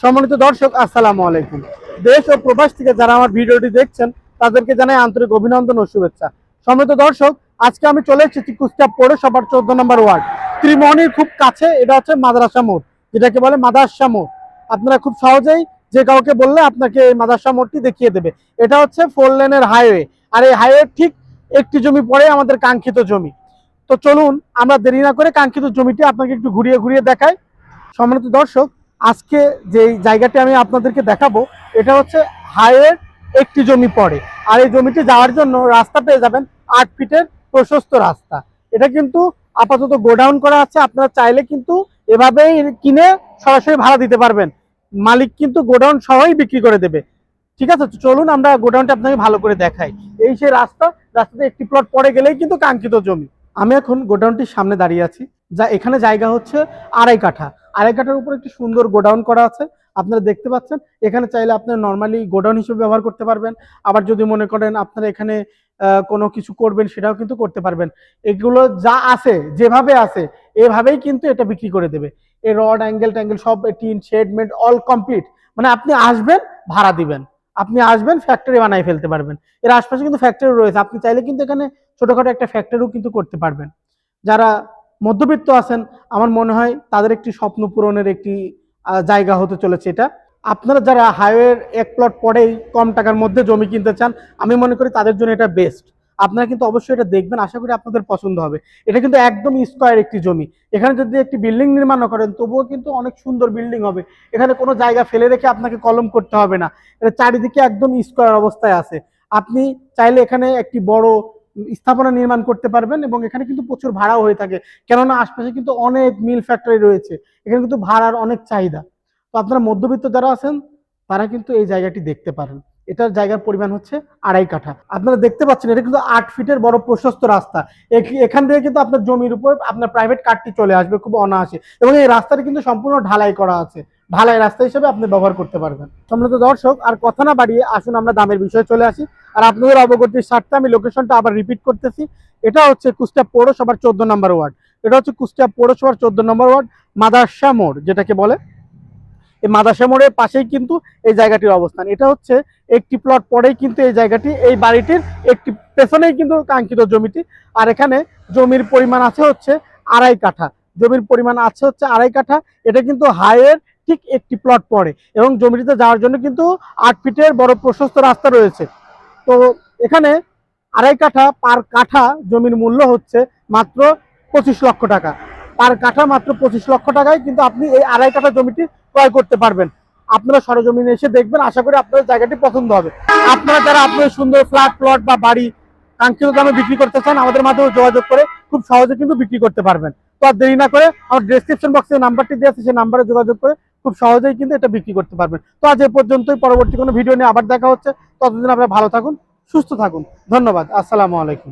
সম্মানিত দর্শক, আসসালামু আলাইকুম। দেশ ও প্রবাস থেকে যারা আমার ভিডিওটি দেখছেন তাদেরকে জানাই আন্তরিক অভিনন্দন ও শুভেচ্ছা। সম্মানিত দর্শক, আজকে আমি চলে এসেছি কুষ্টিয়া পৌরসভার 14 নম্বর ওয়ার্ড, ত্রিমোহনীর খুব কাছে। এটা হচ্ছে মাদ্রাসা মোড়, যেটাকে বলে মাদ্রাসা মোড়। আপনারা খুব সহজেই যে কাউকে বললে আপনাকে এই মাদ্রাসা মোড়টি দেখিয়ে দেবে। এটা হচ্ছে 4 লেনের হাইওয়ে, আর এই হাইওয়ে ঠিক একটি জমি পরে আমাদের কাঙ্ক্ষিত জমি। তো চলুন আমরা দেরি না করে কাঙ্ক্ষিত জমিটি আপনাকে একটু ঘুরিয়ে ঘুরিয়ে দেখাই। সম্মানিত দর্শক, আজকে যে জায়গাটি আমি আপনাদেরকে দেখাবো এটা হচ্ছে হাইওয়ের একটি জমি পড়ে, আর এই জমিটি যাওয়ার জন্য রাস্তা পেয়ে যাবেন 8 ফিটের প্রশস্ত রাস্তা। এটা কিন্তু আপাতত গোডাউন করা আছে, আপনারা চাইলে কিন্তু এভাবেই কিনে সরাসরি ভাড়া দিতে পারবেন। মালিক কিন্তু গোডাউন সহই বিক্রি করে দেবে। ঠিক আছে, তো চলুন আমরা গোডাউনটা আপনাকে ভালো করে দেখাই। এই সেই রাস্তাতে একটি প্লট পড়ে গেলেই কিন্তু কাঙ্ক্ষিত জমি। আমি এখন গোডাউনটির সামনে দাঁড়িয়ে আছি, যা এখানে জায়গা হচ্ছে 2.5 কাঠা। 2.5 কাঠার উপর একটি সুন্দর গোডাউন করা আছে, আপনারা দেখতে পাচ্ছেন। এখানে চাইলে আপনারা নর্মালি গোডাউন হিসেবে ব্যবহার করতে পারবেন, আবার যদি মনে করেন আপনারা এখানে কোনো কিছু করবেন সেটাও কিন্তু করতে পারবেন। এগুলো যা আছে যেভাবে আছে এভাবেই কিন্তু এটা বিক্রি করে দেবে। এই রড অ্যাঙ্গেল ট্যাঙ্গেল সব, টিন শেডমেন্ট অল কমপ্লিট। মানে আপনি আসবেন, ভাড়া দিবেন, আপনি আসবেন, ফ্যাক্টরি বানাই ফেলতে পারবেন। এর আশপাশে কিন্তু ফ্যাক্টরি রয়েছে, আপনি চাইলে কিন্তু এখানে ছোটখাটো একটা ফ্যাক্টরিও কিন্তু করতে পারবেন। যারা মধ্যবিত্ত আছেন, আমার মনে হয় তাদের একটি স্বপ্ন পূরণের একটি জায়গা হতে চলেছে এটা। আপনারা যারা হাইওয়ের এক প্লট পরেই কম টাকার মধ্যে জমি কিনতে চান, আমি মনে করি তাদের জন্য এটা বেস্ট। আপনারা কিন্তু অবশ্যই এটা দেখবেন, আশা করি আপনাদের পছন্দ হবে। এটা কিন্তু একদম স্কোয়ার একটি জমি। এখানে যদি একটি বিল্ডিং নির্মাণ করেন তবুও কিন্তু অনেক সুন্দর বিল্ডিং হবে। এখানে কোনো জায়গা ফেলে রেখে আপনাকে কলম করতে হবে না। এটা চারিদিকে একদম স্কোয়ার অবস্থায় আছে। আপনি চাইলে এখানে একটি বড় স্থাপনা নির্মাণ করতে পারবেন, এবং এখানে কিন্তু প্রচুর ভাড়াও হয়ে থাকে, কেননা আশপাশে কিন্তু অনেক মিল ফ্যাক্টরি রয়েছে। এখানে কিন্তু ভাড়ার অনেক চাহিদা। তো আপনারা মধ্যবিত্ত যারা আছেন তারা কিন্তু এই জায়গাটি দেখতে পারেন। এটার জায়গার পরিমাণ হচ্ছে 2.5 কাঠা। আপনারা দেখতে পাচ্ছেন এটা কিন্তু 8 ফিটের বড় প্রশস্ত রাস্তা। এখান থেকে কিন্তু আপনার জমির উপর আপনার প্রাইভেট কারটি চলে আসবে খুব অনায়াসে, এবং এই রাস্তাটি কিন্তু সম্পূর্ণ ঢালাই করা আছে। ঢালাই রাস্তা হিসেবে আপনি ব্যবহার করতে পারবেন। সম্মানিত দর্শক, আর কথা না বাড়িয়ে আসুন আমরা দামের বিষয়ে চলে আসি। আর আপনাদের অবগতির স্বার্থে আমি লোকেশনটা আবার রিপিট করতেছি। এটা হচ্ছে কুষ্টিয়া পৌরসভার 14 নম্বর ওয়ার্ড। এটা হচ্ছে কুষ্টিয়া পৌরসভার 14 নম্বর ওয়ার্ড, মাদ্রাসা মোড় যেটাকে বলে। এই মাদ্রাসা মোড়ের পাশেই কিন্তু এই জায়গাটির অবস্থান। এটা হচ্ছে একটি প্লট পরেই কিন্তু এই জায়গাটি, এই বাড়িটির একটি পেছনেই কিন্তু কাঙ্ক্ষিত জমিটি। আর এখানে জমির পরিমাণ আছে হচ্ছে 2.5 কাঠা। জমির পরিমাণ আছে হচ্ছে 2.5 কাঠা। এটা কিন্তু হাইওয়ের ঠিক একটি প্লট পড়ে, এবং জমিটিতে যাওয়ার জন্য কিন্তু 8 ফিটের বড় প্রশস্ত রাস্তা রয়েছে। তো এখানে 2.5 কাঠা পার কাঠা জমির মূল্য হচ্ছে মাত্র 25 লক্ষ টাকা। পার কাঠা মাত্র 25 লক্ষ টাকায় কিন্তু আপনি এই 2.5 কাঠা জমিটি ক্রয় করতে পারবেন। আপনারা সরজমিনে এসে দেখবেন, আশা করি আপনাদের জায়গাটি পছন্দ হবে। আপনারা যারা আপনাদের সুন্দর ফ্ল্যাট প্লট বা বাড়ি কাঙ্ক্ষিত দামে বিক্রি করতে চান, আমাদের মাধ্যমে যোগাযোগ করে খুব সহজে কিন্তু বিক্রি করতে পারবেন। তো আর দেরি না করে আমার ডেসক্রিপশন বক্সে নাম্বারটি দেওয়া আছে, সেই নাম্বারে যোগাযোগ করে খুব সহজেই কিন্তু এটা বিক্রি করতে পারবেন। তো আজ এ পর্যন্তই, পরবর্তী কোনো ভিডিও নিয়ে আবার দেখা হচ্ছে। ততদিন আপনারা ভালো থাকুন, সুস্থ থাকুন। ধন্যবাদ। আসসালামু আলাইকুম।